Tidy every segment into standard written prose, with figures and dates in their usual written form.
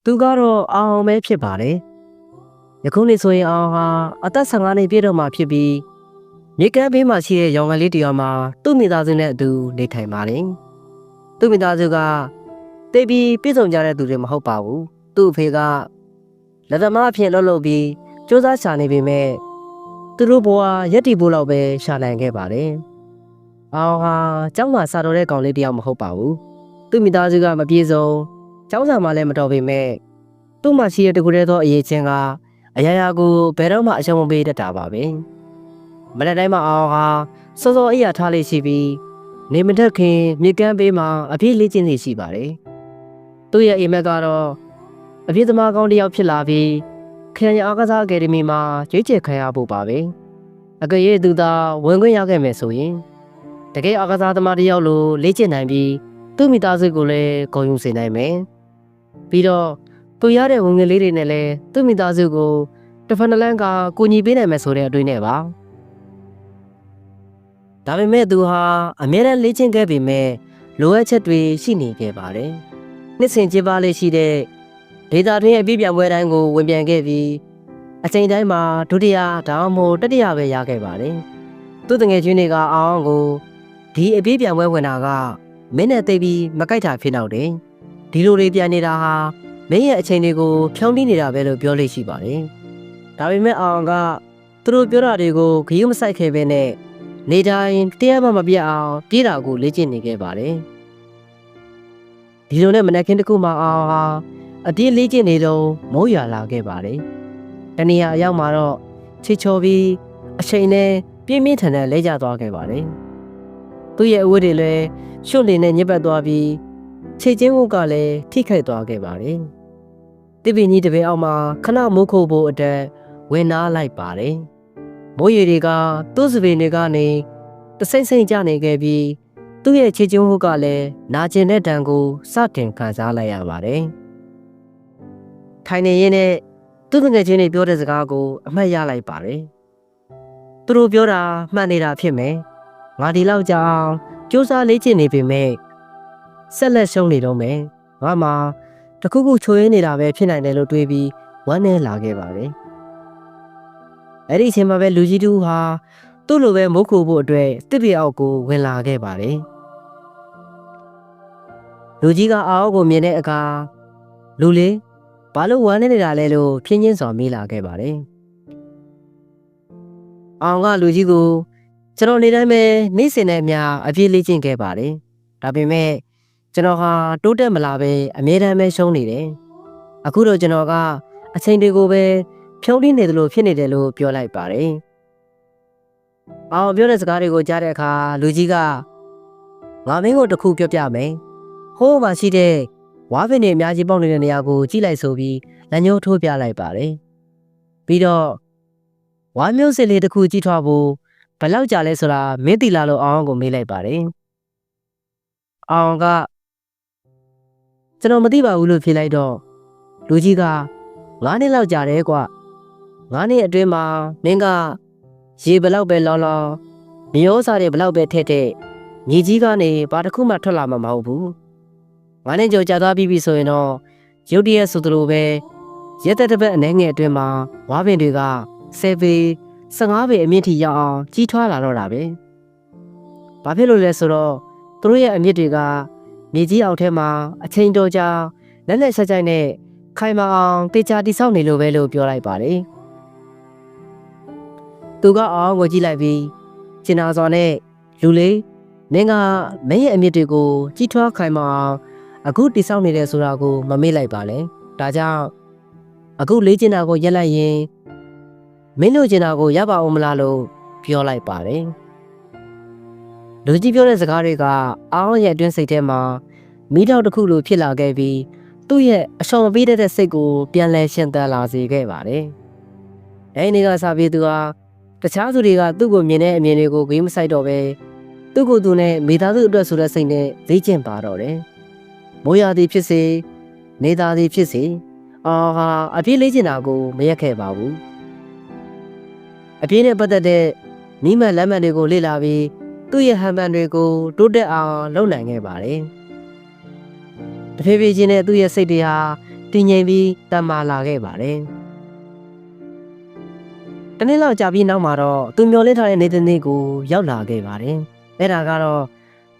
သူကတော့အောင်ပဲဖြစ်ပါတယ်ယခုနေ့ဆိုရင်အောင်ဟာအသက်15နှစ်ပြည့်တော့မှဖြစ်ပြီးမြေကမ်းဘေးမှာရှိတဲ့ရောင်ကလေးတယောက်မှာသူ့မိသားစုနဲ့အတူနေထိုင်ပါတယ်သူ့မိသားစုကတိတ်ပြီးပြည့်စုံကြတဲ့သူတွေမဟုတ်ပါဘူးသူ့အဖေကလက်သမားအဖြစ်လှုပ်ပြီးစူးစမ်းရှာနေပေမဲ့သူတို့ဘဝရက်တီဖို့လောက်ပဲရှာနိုင်ခဲ့ပါတယ်အောင်ဟာကျောင်းမှာစာတော်တဲ့ကောင်လေးတယောက်မဟုတ်ပါဘူးသူ့မိသားစုကမပြေဆုံးကျောင်းစာမှလည်းမတော်ပေမဲ့သူ့မှာရှိတဲ့တကူတဲ့သောအရေးချင်းကအရာရာကိုဘယ်တော့မှအရှုံးမပေးတတ်တာပါပဲမနေ့တိုင်းမှာအောင်ဟာစောစောအိယာထားလေးရှိပြီးနေမတက်ခင်မြေကမ်းဘေးမှာအပြည့်လေးချင်းစီရှိပါတယ်သူ့ရဲ့အိမ်မက်ကတော့အပြည့်သမားကောင်းတစ်ယောက်ဖြစ်လာပြီးခရိုင်အားကစားအကယ်ဒမီမှာရွေးချယ်ခံရဖို့ပါပဲအကယ်၍သူသာဝင်ခွင့်ရခဲ့မယ်ဆိုရင်တကယ်အားကစားသမားတစ်ယောက်လိုလေ့ကျင့်နိုင်ပြီးသူ့မိသားစုကိုလည်းဂုဏ်ယူစေနိုင်မယ်ပြီးတော့သူရတဲ့ဝင်ငွေလေးတွေနဲ့လည်းသူ့မိသားစုကိုတစ်ဖက်တစ်လမ်းကကူညီပေးနိုင်မယ်ဆိုတဲ့အတွေ့နဲ့ပါဒါပေမဲ့သူဟာအမြဲတမ်းလေ့ကျင့်ခဲ့ပေမဲ့လိုအပ်ချက်တွေရှိနေခဲ့ပါတယ်နှစ်စဉ်ကျင်းပလေးရှိတဲ့ဒေတာတွင်အပြည့်ပြပွဲတိုင်းကိုဝင်ပြန်ခဲ့ပြီးအချိန်တိုင်းမှာဒုတိယဒါမှမဟုတ်တတိယပဲရခဲ့ပါတယ်သူ့တငယ်ချင်းတွေကအောင်ကိုဒီအပြည့်ပြပွဲဝင်တာကမင်းနဲ့သိပြီးမကြိုက်တာဖြစ်တော့တယ်ဒီလိုတွေပြန်နေတာဟာမင်းရဲ့အချိန်တွေကိုဖြောင်းတီးနေတာပဲလို့ပြောလို့ရှိပါတယ်ဒါပေမဲ့အောင်ကသူတို့ပြောတာတွေကိုဂရုမစိုက်ခဲ့ဘဲနဲ့နေတိုင်းတရားမှမပြတ်အောင်ပြေးတာကိုလေ့ကျင့်နေခဲ့ပါတယ်ဒီလိုနဲ့မနက်ခင်းတစ်ခုမှအောင်ဟာအပြေးလေ့ကျင့်နေတော့မိုးရွာလာခဲ့ပါတယ်တနေရာအရောက်မှာတော့ချီချော်ပြီးအချိန်နဲ့ပြင်းပြင်းထန်ထန်လဲကျသွားခဲ့ပါတယ်သူ့ရဲ့အဝတ်တွေလည်းရွှွတ်နေနဲ့ညစ်ပတ်သွားပြီးခြေချင်းဝတ်ကလည်းထိခိုက်သွားခဲ့ပါတယ်တိပင်ကြီးတပင်အောက်မှာခဏမိုးခိုးဖို့အတွက်ဝင်နာလိုက်ပါတယ်မိုးရေတွေကသူ့စပင်တွေကနေတဆိမ့်ဆိမ့်ကျနေခဲ့ပြီးသူ့ရဲ့ခြေချင်းဝတ်ကလည်းနာကျင်တဲ့တံကိုစတင်ခံစားလိုက်ရပါတယ်ထိုင်နေရင်းနဲ့သူ့ငယ်ချင်းတွေပြောတဲ့စကားကိုအမှတ်ရလိုက်ပါတယ်သူတို့ပြောတာမှန်နေတာဖြစ်မယ်ငါဒီလောက်ကြာအောင်စူးစမ်းလေ့ကျင့်နေပေမဲ့ဆက်လက်ရှုံးနေတော့မယ်ငါမှတခုခုချိုးရင်းနေတာပဲဖြစ်နိုင်တယ်လို့တွေးပြီးဝမ်းနည်းလာခဲ့ပါတယ်အဲ့ဒီအချိန်မှာပဲလူကြီးတူဟာသူ့လိုပဲမုတ်ခိုဖို့အတွက်တစ်ပြေအောက်ကိုဝင်လာခဲ့ပါတယ်လူကြီးကအောက်ကိုမြင်တဲ့အခါလူလေးဘာလို့ဝမ်းနေတာလဲလို့ဖြင်းချင်းစွာမေးလာခဲ့ပါတယ်အောင်ကလူကြီးကိုကျွန်တော်နေတိုင်းပဲနေ့စဉ်နဲ့အမျှအပြည့်လေ့ကျင့်ခဲ့ပါတယ်ဒါပေမဲ့ကျွန်တော်ဟာတိုးတက်မလာပဲအမြဲတမ်းပဲရှုံးနေတယ်အခုတော့ကျွန်တော်ကအချိန်တွေကိုပဲဖြုံးတင်းနေတယ်လို့ဖြစ်နေတယ်လို့ပြောလိုက်ပါတယ်အောင်ပြောတဲ့စကားတွေကိုကြားတဲ့အခါလူကြီးကငါမင်းကိုတစ်ခုပြောပြမယ်ဟိုးမှာရှိတဲ့ဝါးပင်တွေအများကြီးပေါက်နေတဲ့နေရာကိုကြည့်လိုက်ဆိုပြီးလက်ညှိုးထိုးပြလိုက်ပါတယ်ပြီးတော့ဝါးမျိုးစစ်လေးတစ်ခုကြည့်ထွားဖို့ဘယ်လောက်ကြာလဲဆိုတာမင်းသိလားလို့အောင်ကိုမေးလိုက်ပါတယ်အောင်ကကျွန်တော်မသိပါဘူးလို့ဖြေလိုက်တော့လူကြီးက9နှစ်လောက်ကြာတယ်ကွ9နှစ်အတွင်းမှာမင်းကရေဘလောက်ပဲလောင်းလောင်းမျိုးစားတွေဘလောက်ပဲထက်တဲ့မြေကြီးကနေဘာတစ်ခုမှထွက်လာမှာမဟုတ်ဘူး9နှစ်ကျော်ကြာသွားပြီဆိုရင်တော့ရုတ်တရက်ဆိုသလိုပဲရက်သက်တစ်ပတ်အနည်းငယ်အတွင်းမှာဝါးပင်တွေက10ပေ15ပေအမြင့်ထိရောက်အောင်ကြီးထွားလာတော့တာပဲဘာဖြစ်လို့လဲဆိုတော့သူတို့ရဲ့အမြင့်တွေကမြေကြီးအောက်ထဲမှာအချိန်တော်ကြာလက်လက်ဆက်ကြိုက်နဲ့ခိုင်မာအောင်တေချာတိဆောက်နေလို့ပဲလို့ပြောလိုက်ပါတယ်သူကအောင်ကိုကြည့်လိုက်ပြီးကျင်နာစွာနဲ့လူလေးမင်းကမင်းရဲ့အမြင့်တွေကိုကြီးထွားခိုင်မာအောင်အခုတိဆောက်နေတယ်ဆိုတာကိုမမေ့လိုက်ပါနဲ့ဒါကြောင့်အခုလေ့ကျင့်တာကိုရက်လိုက်ရင်မင်းတို့ကျင်တာကိုရပါအောင်မလားလို့ပြောလိုက်ပါတယ်လူကြီးပြောတဲ့စကားတွေကအောင်ရဲ့အတွင်းစိတ်ထဲမှာမီးတောက်တစ်ခုလိုဖြစ်လာခဲ့ပြီးသူ့ရဲ့အရှောင်မပေးတဲ့စိတ်ကိုပြန်လဲရှင်သန်လာစေခဲ့ပါတယ်အဲဒီနေ့ကစပြီးသူဟာတခြားသူတွေကသူ့ကိုမြင်တဲ့အမြင်တွေကိုဂိမ်းမဆိုင်တော့ပဲသူ့ကိုယ်သူနဲ့မိသားစုအတွက်ဆိုတဲ့စိတ်နဲ့လေ့ကျင့်ပါတော့တယ်မိုးရာသီဖြစ်စေနေသားသီဖြစ်စေအပြည့်လေ့ကျင့်တာကိုမရက်ခဲ့ပါဘူးအပြည့်နဲ့ပတ်သက်တဲ့မိမှန်လက်မှန်တွေကိုလေ့လာပြီးသူ့ရဲ့ဟန်ပန်တွေကိုတိုးတက်အောင်လုပ်နိုင်ခဲ့ပါတယ်တဖြည်းဖြည်းချင်းနဲ့သူ့ရဲ့စိတ်တွေဟာ တည်ငြိမ်ပြီးတန်မာလာခဲ့ပါတယ်တနေ့လောက်ကြာပြီးနောက်မှာတော့သူမျောလင့်ထားတဲ့နေတစ်နေ့ကိုရောက်လာခဲ့ပါတယ်အဲ့ဒါကတော့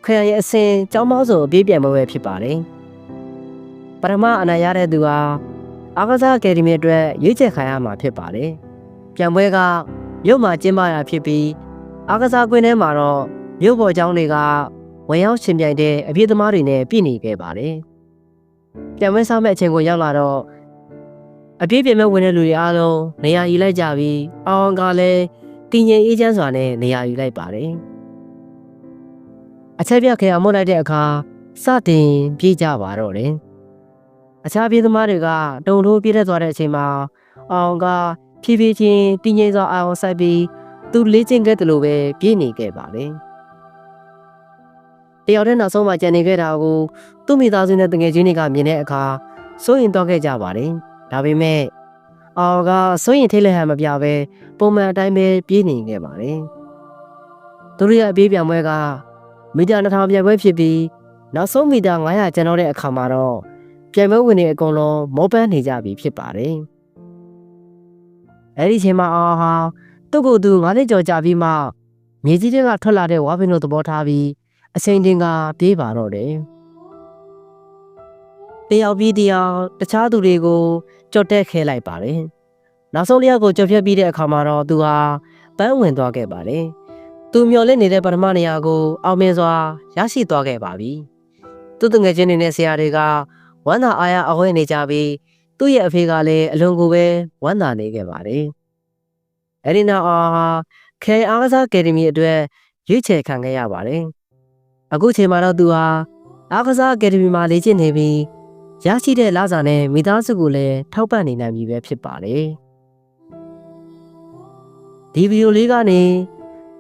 ခရိုင်ရဲ့အစင်ကျောင်းမောင်းစုံအပြေးပြန်ပွဲဖြစ်ပါတယ်ပထမအနိုင်ရတဲ့သူဟာအားကစားအကယ်ဒမီအတွက်ရွေးချယ်ခံရမှာဖြစ်ပါတယ်ပြန်ပွဲကမြို့မှာကျင်းပရာဖြစ်ပြီးအားကစားကွင်းထဲမှာတော့မြို့ပေါ်ကျောင်းတွေကဝင်ရောက်ရှင်ပြိုင်တဲ့အပြေးသမားတွေနဲ့ပြည့်နေခဲ့ပါတယ်ပြန်ပွဲဆောင်မဲ့အချိန်ကိုရောက်လာတော့အပြေးပြင်မဲ့ဝင်တဲ့လူတွေအားလုံးနေရာယူလိုက်ကြပြီးအောင်ကလည်းတည်ငြိမ်အေးချမ်းစွာနဲ့နေရာယူလိုက်ပါတယ်အချက်ပြခဲအောင်မလိုက်တဲ့အခါစတင်ပြေးကြပါတော့တယ်အခြားပြေးသမားတွေကတုံထိုးပြေးတဲ့သွားတဲ့အချိန်မှာအောင်ကဖြည်းဖြည်းချင်းတည်ငြိမ်စွာအောင်ဆိုင်ပြီးသူလေ့ကျင့်ခဲ့တယ်လို့ပဲပြေးနေခဲ့ပါတယ်တယောက်တည်းနောက်ဆုံးမှကြံနေခဲ့တာကိုသူ့မိသားစုနဲ့တငယ်ချင်းတွေကမြင်တဲ့အခါစိုးရင်တော့ခဲ့ကြပါတယ်ဒါပေမဲ့အောင်ကစိုးရင်ထိတ်လန့်ဟန်မပြပဲပုံမှန်အတိုင်းပဲပြေးနေခဲ့ပါတယ်သူတို့ရဲ့အပြေးပြန်ပွဲကမီတာ2000ပြန်ပွဲဖြစ်ပြီးနောက်ဆုံးမီတာ900ကျန်တော့တဲ့အခါမှာတော့ပြန်ပွဲဝင်နေအကုန်လုံးမောပန်းနေကြပြီဖြစ်ပါတယ်အဲ့ဒီချိန်မှာအောင်ဟာသူ့ကိုယ်သူ9နှစ်ကျော်ကြာပြီးမှမြေကြီးတွေကထွက်လာတဲ့ဝါပင်တို့သဘောထားပြီးအချိန်တင်ကပြေးပါတော့တယ်တယောက်ပြီးတယောက်တခြားသူတွေကိုကြော်တက်ခဲလိုက်ပါတယ်နောက်ဆုံးလျောက်ကိုကြော်ဖြတ်ပြီးတဲ့အခါမှာတော့သူဟာပန်းဝင်သွားခဲ့ပါတယ်သူမျောလင့်နေတဲ့ပထမနေရာကိုအောင်မြင်စွာရရှိသွားခဲ့ပါပြီသူ့တငယ်ချင်းတွေနဲ့ဆရာတွေကဝမ်းသာအားရအဝဲနေကြပြီးသူ့ရဲ့အဖေကလည်းအလွန်ကိုပဲဝမ်းသာနေခဲ့ပါတယ်အဲဒီနောက်ခဲအားကစားအကယ်ဒမီအတွက်ရွေးချယ်ခံခဲ့ရပါတယ်အခုချိန်မှာတော့သူဟာအားကစားအကယ်ဒမီမှာလေ့ကျင့်နေပြီးရရှိတဲ့လစာနဲ့မိသားစုကိုလည်းထောက်ပံ့နေနိုင်ပြီပဲဖြစ်ပါတယ်ဒီဗီဒီယိုလေးကနေ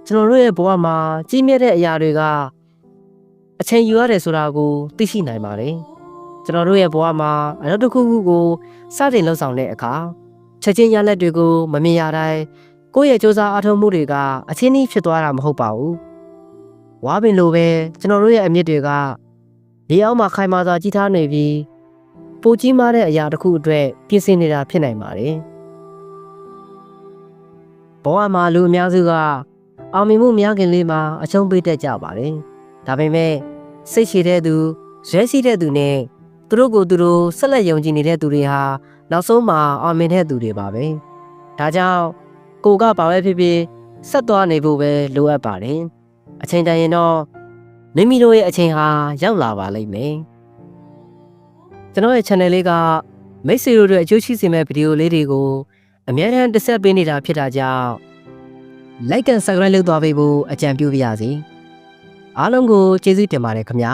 ကျွန်တော်တို့ရဲ့ဘဝမှာကြီးမြတ်တဲ့အရာတွေကအချိန်ယူရတယ်ဆိုတာကိုသိရှိနိုင်ပါတယ်ကျွန်တော်တို့ရဲ့ဘဝမှာအလုပ်တစ်ခုခုကိုစတင်လှုပ်ဆောင်တဲ့အခါချက်ချင်းရလဒ်တွေကိုမမြင်ရတိုင်းကိုယ့်ရဲ့စူးစမ်းအားထုတ်မှုတွေကအချင်းကြီးဖြစ်သွားတာမဟုတ်ပါဘူးဝါပင်လိုပဲကျွန်တော်တို့ရဲ့အမြင့်တွေကဒီအောက်မှာခိုင်မာစွာကြီးထားနေပြီးပိုကြီးမားတဲ့အရာတစ်ခုအတွက်ပြင်ဆင်နေတာဖြစ်နိုင်ပါတယ်ဘဝမှာလူအများစုကအောင်မြင်မှုများခင်လေးမှာအချုံးပေးတတ်ကြပါတယ်ဒါပေမဲ့စိတ်ရှည်တဲ့သူရဲရှိတဲ့သူနဲ့သူတို့ကိုယ်သူတို့ဆက်လက်ယုံကြည်နေတဲ့သူတွေဟာနောက်ဆုံးမှာအောင်မြင်တဲ့သူတွေပါပဲဒါကြောင့်ကိုကဘာပဲဖြစ်ဖြစ်ဆက်သွားနေဖို့ပဲလိုအပ်ပါတယ်အချိန်တန်ရင်တော့မိမိတို့ရဲ့အချိန်ဟာရောက်လာပါလိမ့်မယ်ကျွန်တော်ရဲ့ channel လေးကမိတ်ဆွေတို့အတွက်အကျိုးရှိစေမယ့်ဗီဒီယိုလေးတွေကိုအများအားတင်ဆက်ပေးနေတာဖြစ်တာကြောင့် like and subscribe လုပ်သွားပေးဖို့အကြံပြုပါရစေအားလုံးကိုကျေးဇူးတင်ပါတယ်ခင်ဗျာ